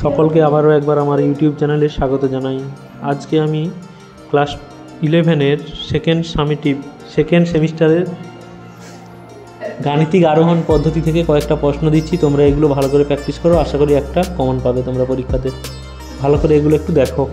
সকলকে আবারও একবার আমার ইউটিউব চ্যানেলে স্বাগত জানাই। আজকে আমি ক্লাস 11-এর সেকেন্ড সেমিস্টারের গাণিতিক আরোহণ পদ্ধতি থেকে কয়েকটা প্রশ্ন দিচ্ছি। তোমরা এগুলো ভালো করে প্র্যাকটিস করো, আশা করি একটা কমন পাবে তোমরা পরীক্ষাতে। ভালো করে এগুলো একটু দেখো।